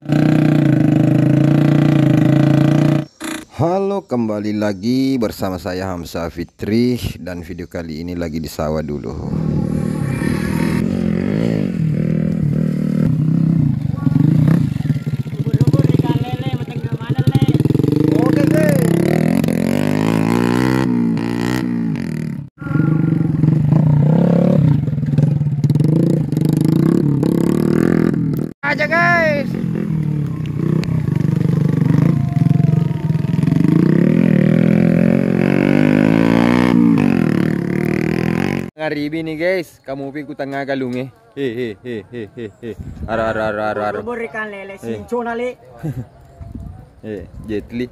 Halo, kembali lagi bersama saya Hamzah Fitri, dan video kali ini lagi di sawah dulu. Oke deh. Aja guys. Ngaribi nih guys, kamu piku tengah galung hehehe. Ara. Berikan lele sinco nali. Jetli.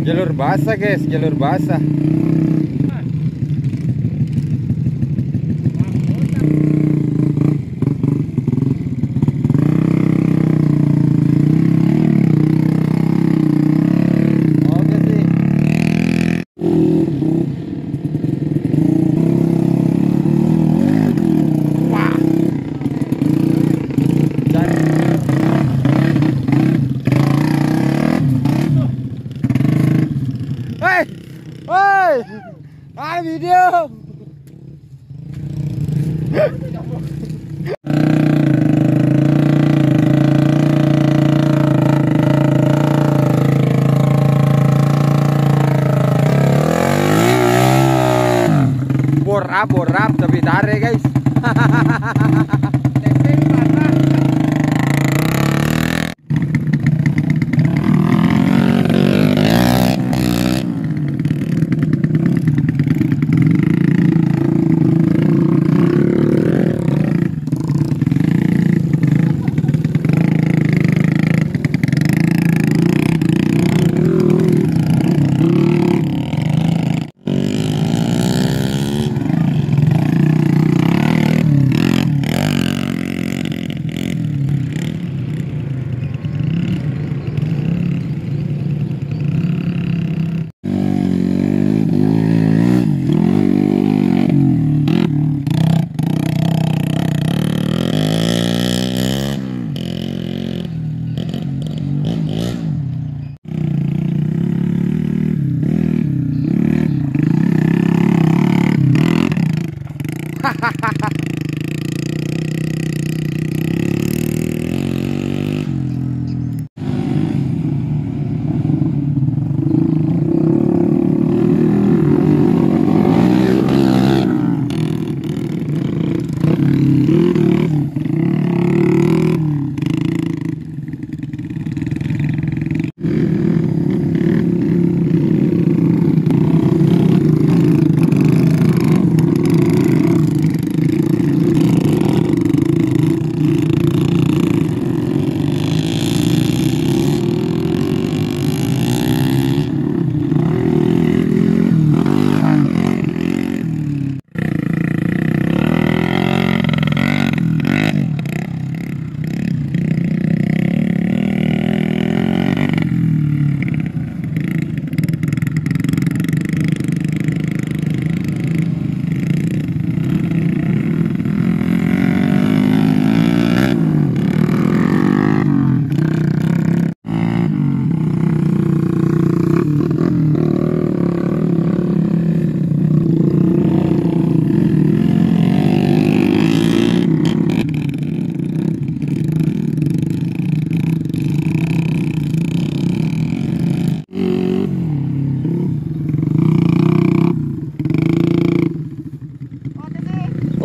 Jalur basah guys, jalur basah. Oke sih. Wah. Hei, hei, ada video. Borap tapi tarik guys.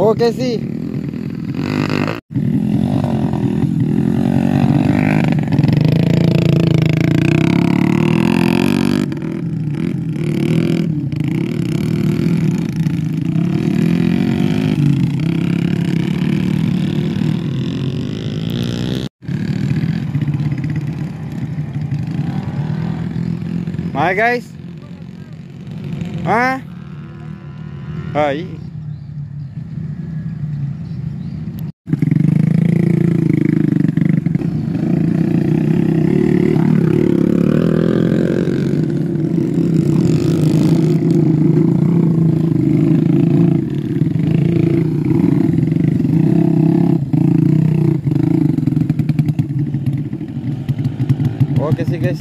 Oke sih. Hai guys. Ah. Hai. Oke sih guys.